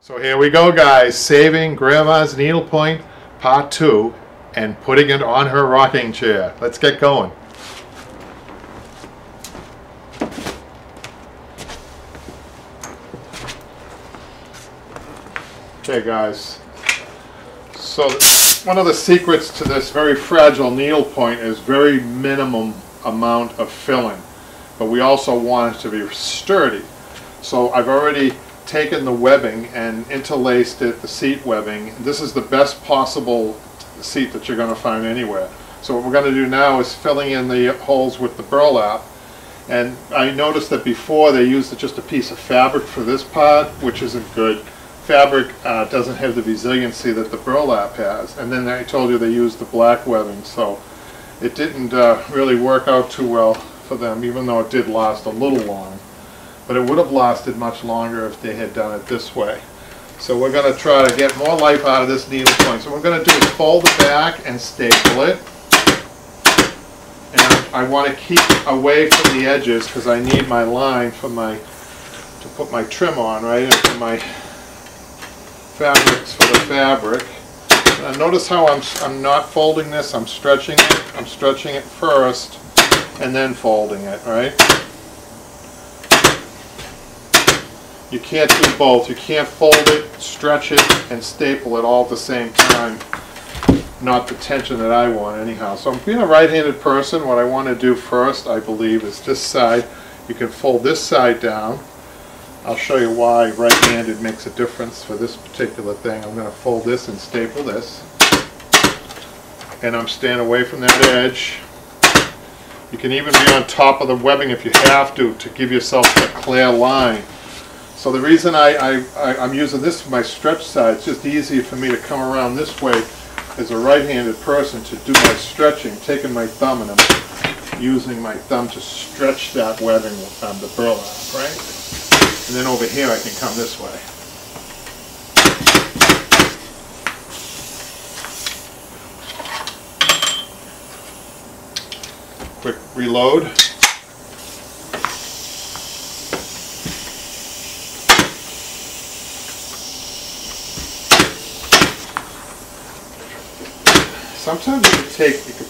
So here we go, guys, saving Grandma's needlepoint part 2 and putting it on her rocking chair. Let's get going. Okay, guys, so one of the secrets to this very fragile needlepoint is very minimum amount of filling, but we also want it to be sturdy. So I've already taken the webbing and interlaced it, the seat webbing. This is the best possible seat that you're going to find anywhere. So what we're going to do now is filling in the holes with the burlap. And I noticed that before they used just a piece of fabric for this part, which isn't good. Fabric doesn't have the resiliency that the burlap has. And then I told you they used the black webbing, so it didn't really work out too well for them, even though it did last a little long. But it would have lasted much longer if they had done it this way. So we're going to try to get more life out of this needlepoint. So what we're going to do is fold the back and staple it. And I want to keep away from the edges because I need my line for to put my trim on, right? And for my fabrics for the fabric. Notice how I'm not folding this. I'm stretching it. I'm stretching it first and then folding it, right? You can't do both. You can't fold it, stretch it, and staple it all at the same time. Not the tension that I want anyhow. So being a right-handed person, what I want to do first, I believe, is this side. You can fold this side down. I'll show you why right-handed makes a difference for this particular thing. I'm going to fold this and staple this. And I'm staying away from that edge. You can even be on top of the webbing if you have to give yourself a clear line. So the reason I'm using this for my stretch side, it's just easier for me to come around this way as a right-handed person to do my stretching, taking my thumb and I'm using my thumb to stretch that webbing, the burlap, right? And then over here I can come this way. Quick reload. Sometimes you can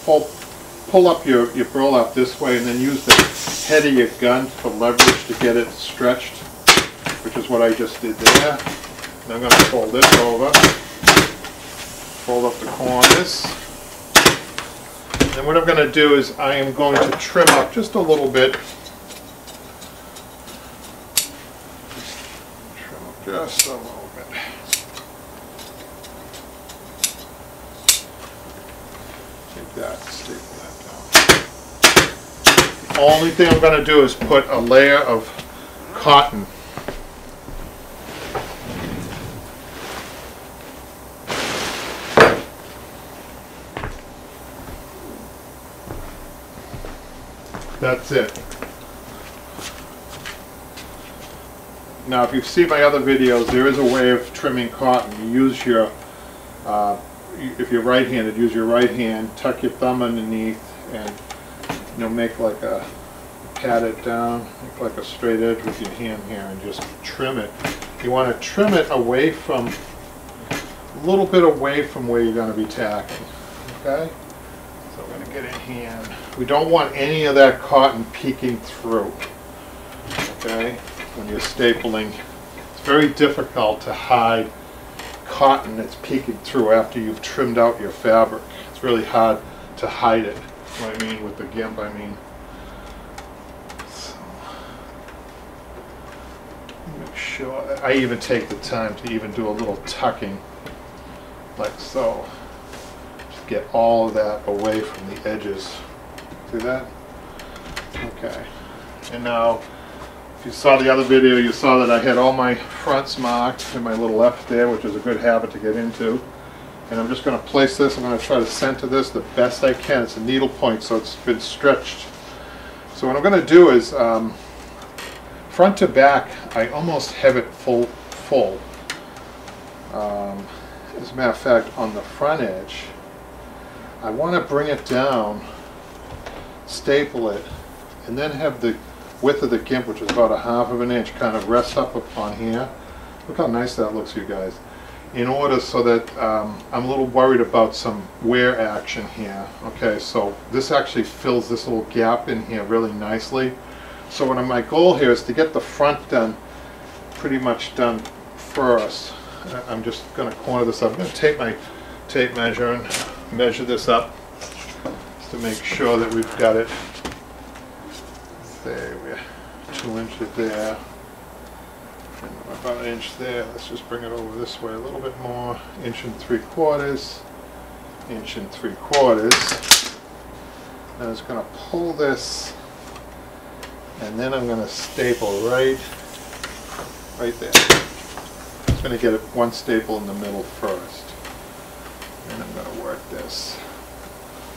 pull up your burlap this way and then use the head of your gun for leverage to get it stretched, which is what I just did there. And I'm going to fold this over, fold up the corners. And what I'm going to do is I am going to trim up just a little bit. Trim up just a little bit. Staple that down. The only thing I'm going to do is put a layer of cotton. That's it. Now if you see my other videos, there is a way of trimming cotton. You use your if you're right-handed, use your right hand, tuck your thumb underneath, and make like pat it down, make like a straight edge with your hand here, and just trim it. You want to trim it away from, a little bit away from where you're going to be tacking. Okay? So I'm going to get in here. We don't want any of that cotton peeking through. Okay? When you're stapling, it's very difficult to hide cotton that's peeking through after you've trimmed out your fabric. It's really hard to hide it. What I mean with the gimp, I mean. So, make sure. I even take the time to even do a little tucking, like so. Just get all of that away from the edges. See that? Okay. And now, if you saw the other video, you saw that I had all my fronts marked and my little F there, which is a good habit to get into. And I'm just going to place this, I'm going to try to center this the best I can. It's a needle point, so it's been stretched. So what I'm going to do is, front to back, I almost have it full. As a matter of fact, on the front edge, I want to bring it down, staple it, and then have the width of the gimp, which is about 1/2 of an inch, kind of rest up upon here. Look how nice that looks, you guys. In order so that I'm a little worried about some wear action here. Okay, so this actually fills this little gap in here really nicely. So my goal here is to get the front done, pretty much done first. I'm just going to corner this up. I'm going to take my tape measure and measure this up just to make sure that we've got it. There, we're 2 inches there. And about an inch there. Let's just bring it over this way a little bit more. 1 3/4, 1 3/4. I'm just going to pull this, and then I'm going to staple right there. I'm going to get one staple in the middle first, and I'm going to work this.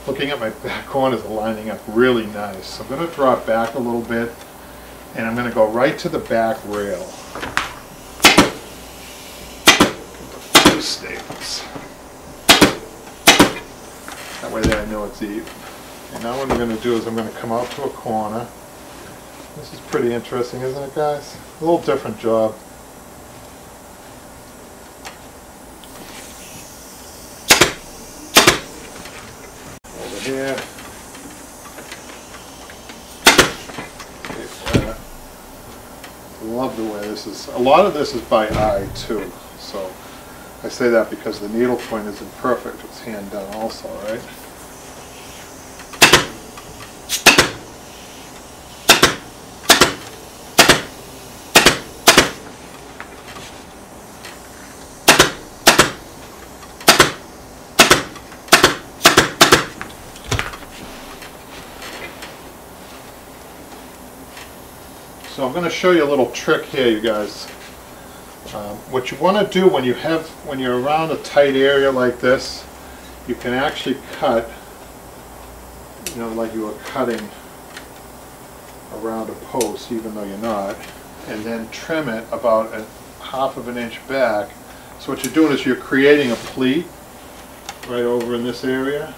Looking at my back corners are lining up really nice. So I'm going to draw it back a little bit, and I'm going to go right to the back rail. Two staples. That way there I know it's even. And now what I'm going to do is I'm going to come out to a corner. This is pretty interesting, isn't it, guys? A little different job. Over here. Love the way this is. A lot of this is by eye too. So I say that because the needlepoint isn't perfect. It's hand done also, right? So I'm going to show you a little trick here, you guys. What you want to do when you're around a tight area like this, you can actually cut, you know, like you were cutting around a post, even though you're not, and then trim it about 1/2 inch back. So what you're doing is you're creating a pleat right over in this area,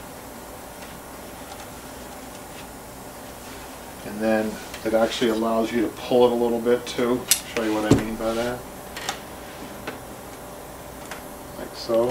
and then it actually allows you to pull it a little bit too. I'll show you what I mean by that. Like so.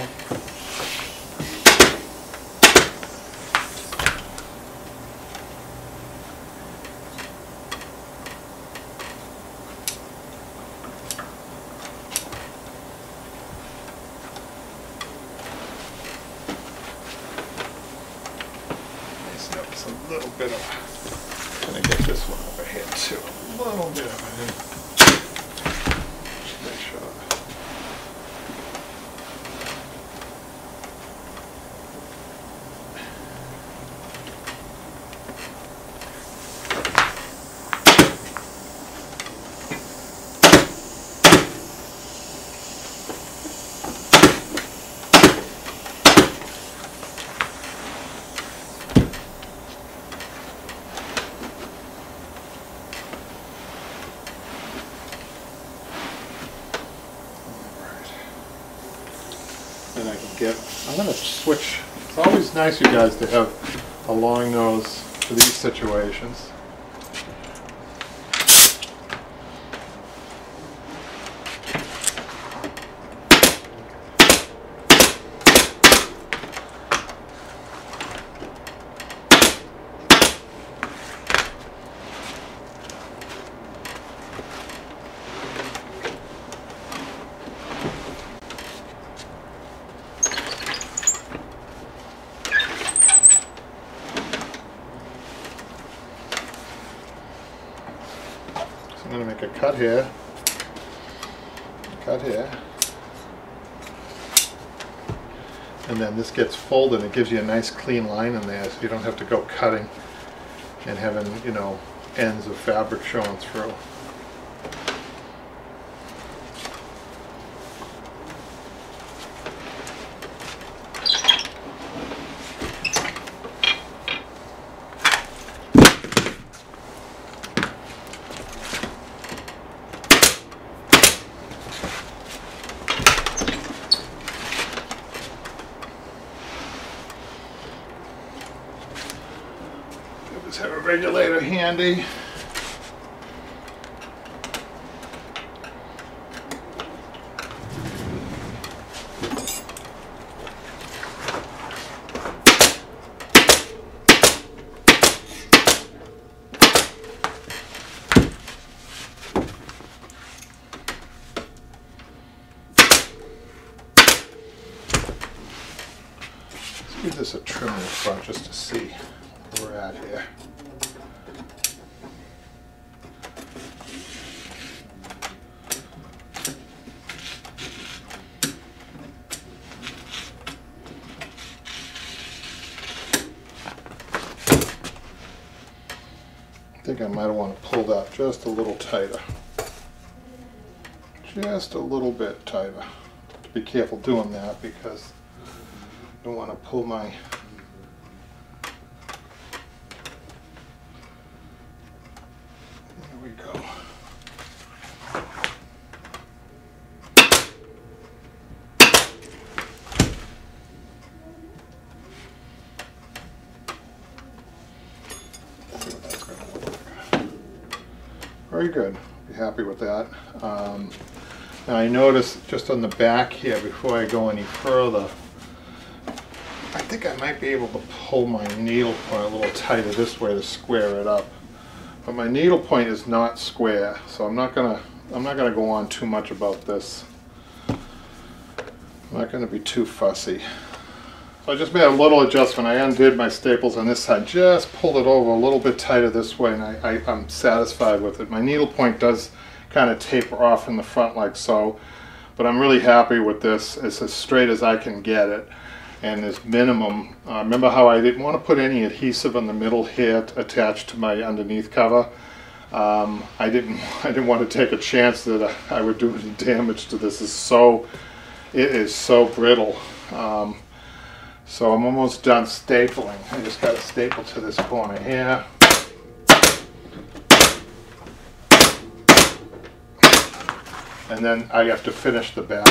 Nice, that was a little bit of. I'm going to get this one over here too. A little bit of it. Just make sure. Then I can get, I'm going to switch. It's always nice, you guys, to have a long nose for these situations. I'm going to make a cut here, and then this gets folded. It gives you a nice clean line in there, so you don't have to go cutting and having, you know, ends of fabric showing through. Just have a regulator handy. Give this a trim in the front just to see where we're at here. I think I might want to pull that just a little tighter. Just a little bit tighter. Be careful doing that because I don't want to pull my there we go. See what that's going to look like. Very good. Be happy with that. Now I noticed just on the back here, before I go any further, I think I might be able to pull my needle point a little tighter this way to square it up. But my needle point is not square, so I'm not gonna go on too much about this. I'm not gonna be too fussy. So I just made a little adjustment. I undid my staples on this side, just pulled it over a little bit tighter this way, and I'm satisfied with it. My needle point does kind of taper off in the front like so, but I'm really happy with this. It's as straight as I can get it, and there's minimum. Remember how I didn't want to put any adhesive in the middle here attached to my underneath cover? I didn't want to take a chance that I would do any damage to this. It is so brittle. So I'm almost done stapling. I just got to staple to this corner here. And then I have to finish the back.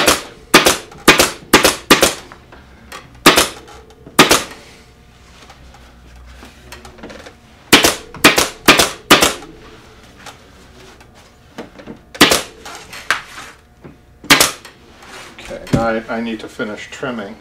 Okay, now I need to finish trimming.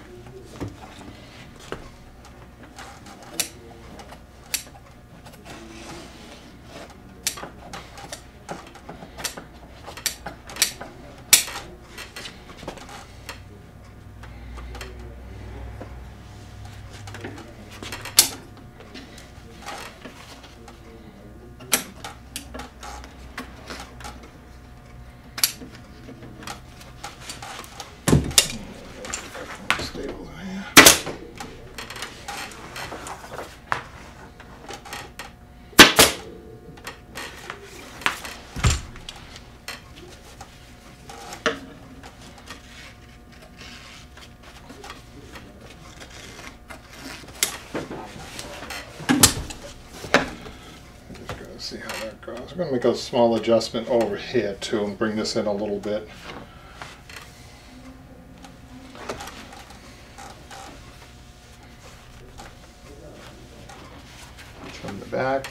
See how that goes. I'm going to make a small adjustment over here too and bring this in a little bit. Trim the back.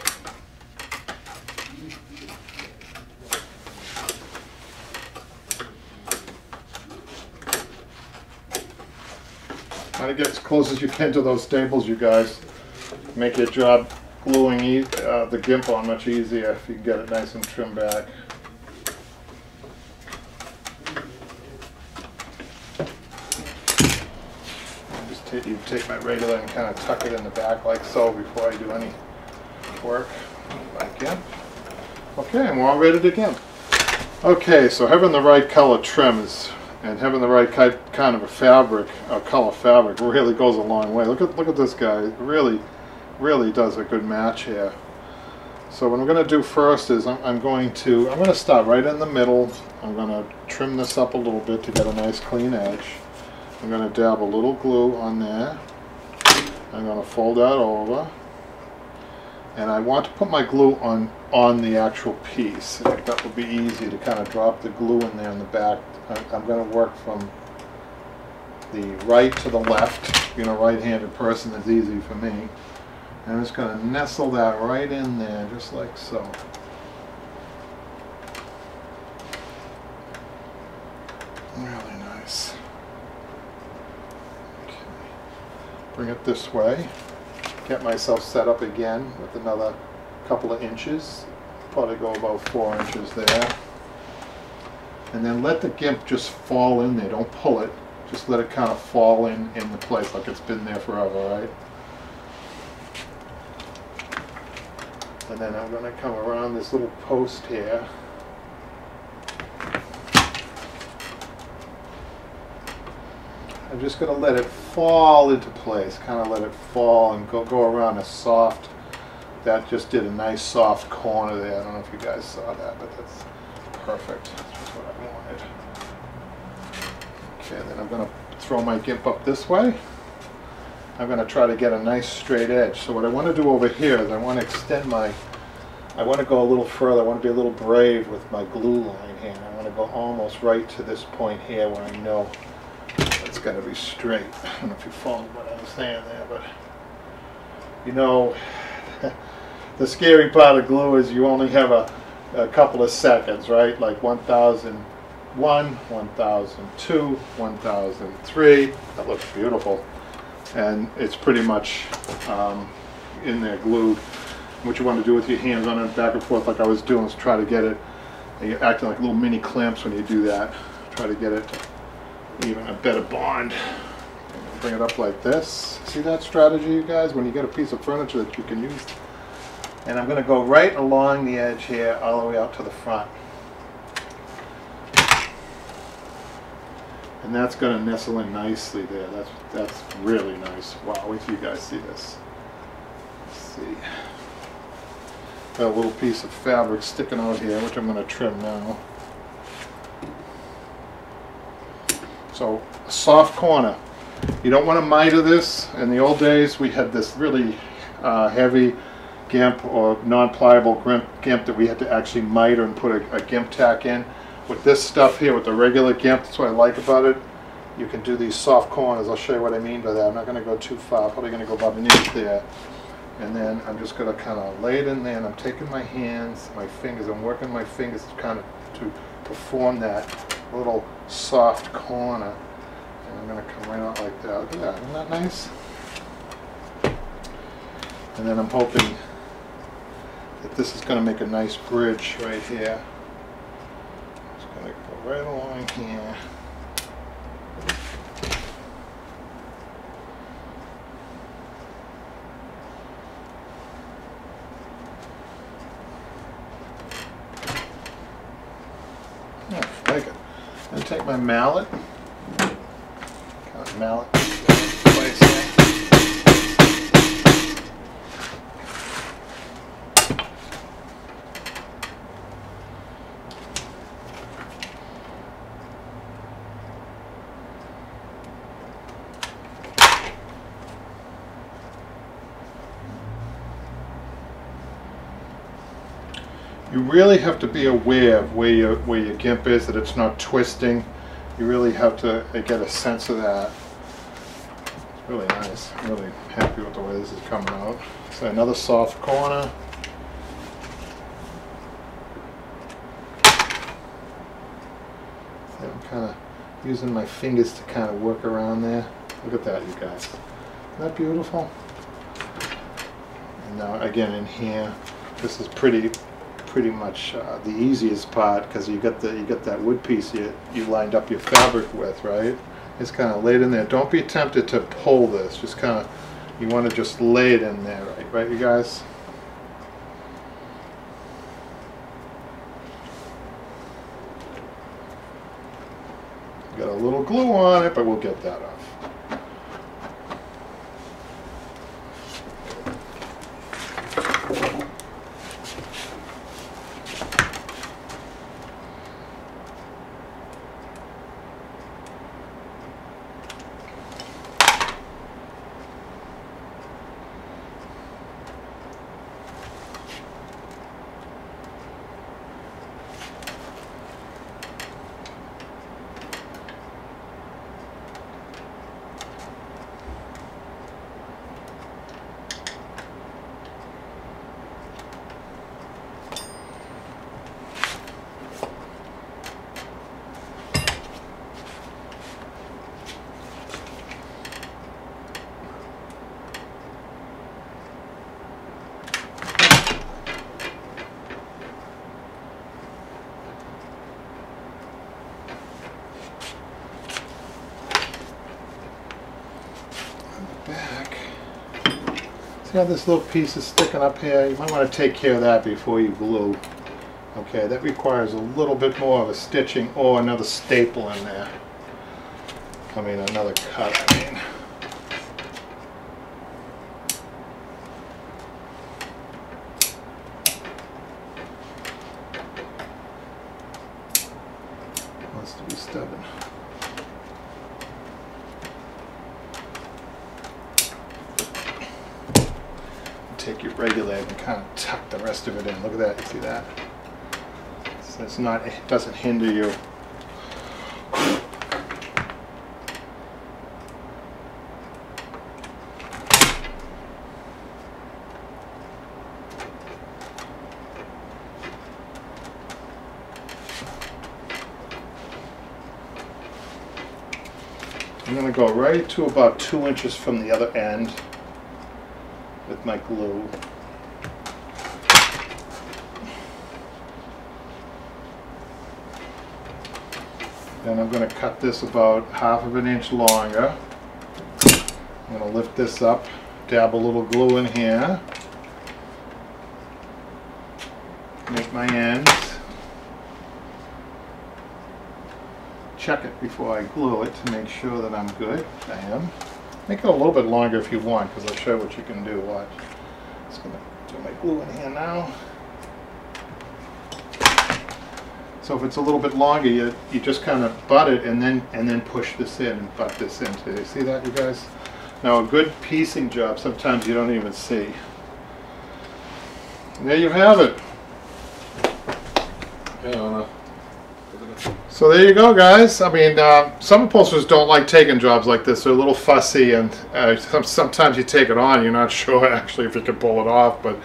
Try to get as close as you can to those staples, you guys. Make your job gluing the gimp on much easier if you can get it nice and trimmed back. You take my regular and kind of tuck it in the back like so before I do any work. My gimp. Okay, and we're all ready to gimp. Okay, so having the right color trims and having the right kind of a fabric, color fabric, really goes a long way. Look at this guy. Really does a good match here. So what I'm going to do first is I'm going to start right in the middle. I'm going to trim this up a little bit to get a nice clean edge. I'm going to dab a little glue on there. I'm going to fold that over. And I want to put my glue on the actual piece. That will be easy to kind of drop the glue in there in the back. I'm going to work from the right to the left. Being a right-handed person, it's easy for me. I'm just going to nestle that right in there, just like so. Really nice. Okay. Bring it this way. Get myself set up again with another couple of inches. Probably go about 4 inches there. And then let the gimp just fall in there. Don't pull it. Just let it kind of fall into place like it's been there forever, right? And then I'm going to come around this little post here. I'm just going to let it fall into place, kind of let it fall and go around a soft, that just did a nice soft corner there. I don't know if you guys saw that, but that's perfect. That's what I wanted. Okay, then I'm going to throw my GIMP up this way. I'm going to try to get a nice straight edge. So what I want to do over here is I want to extend I want to go a little further. I want to be a little brave with my glue line here. I want to go almost right to this point here where I know it's got to be straight. I don't know if you follow what I was saying there, but you know, the scary part of glue is you only have a couple of seconds, right? Like 1001, 1002, 1003. That looks beautiful. And it's pretty much in there glued. What you want to do with your hands on it back and forth like I was doing is try to get it, and you're acting like little mini clamps when you do that. Try to get it even a better bond. Bring it up like this. See that strategy, you guys? When you get a piece of furniture that you can use. And I'm going to go right along the edge here all the way out to the front. And that's going to nestle in nicely there. That's really nice. Wow, wait till you guys see this. Let's see. Got a little piece of fabric sticking out here, which I'm going to trim now. So, a soft corner. You don't want to miter this. In the old days, we had this really heavy GIMP or non-pliable GIMP that we had to actually miter and put a GIMP tack in. With this stuff here, with the regular GIMP, that's what I like about it. You can do these soft corners. I'll show you what I mean by that. I'm not going to go too far. Probably going to go about underneath there. And then I'm just going to kind of lay it in there, and I'm taking my hands, my fingers, I'm working my fingers to kind of to form that little soft corner. And I'm going to come right out like that. Look at that. Isn't that nice? And then I'm hoping that this is going to make a nice bridge right here. Just going to go right along here. And take my mallet, kind of mallet place here. You really have to be aware of where your GIMP is, that it's not twisting. You really have to get a sense of that. It's really nice. I'm really happy with the way this is coming out. So another soft corner. So I'm kind of using my fingers to kind of work around there. Look at that, you guys. Isn't that beautiful? And now again in here, this is pretty much the easiest part, because you got that wood piece you lined up your fabric with, right? It's kind of laid in there. Don't be tempted to pull this. Just kind of, you want to just lay it in there, right, you guys? Got a little glue on it, but we'll get that off. got this little piece is sticking up here. You might want to take care of that before you glue. Okay, that requires a little bit more of a stitching or another staple in there. I mean, another cut, I mean. Wants to be stubborn. Take your regular and kind of tuck the rest of it in. Look at that, you see that? So it's not, it doesn't hinder you. I'm going to go right to about 2 inches from the other end with my glue. Then I'm going to cut this about 1/2 of an inch longer. I'm going to lift this up, dab a little glue in here, make my ends, check it before I glue it to make sure that I'm good. I am. Make it a little bit longer if you want, because I'll show you what you can do. Watch. Just going to do my glue in here now. So if it's a little bit longer, you just kind of butt it and then push this in and butt this into it. You see that, you guys? Now a good piecing job, sometimes you don't even see. And there you have it. So there you go, guys. I mean, some upholsterers don't like taking jobs like this. They're a little fussy, and sometimes you take it on, you're not sure actually if you can pull it off. But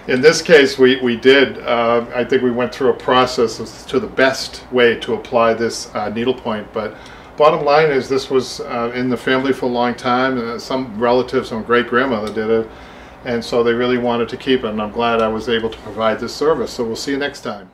in this case, we did. I think we went through a process as to the best way to apply this needlepoint. But bottom line is, this was in the family for a long time. Some relative, some great-grandmother did it, and so they really wanted to keep it, and I'm glad I was able to provide this service. So we'll see you next time.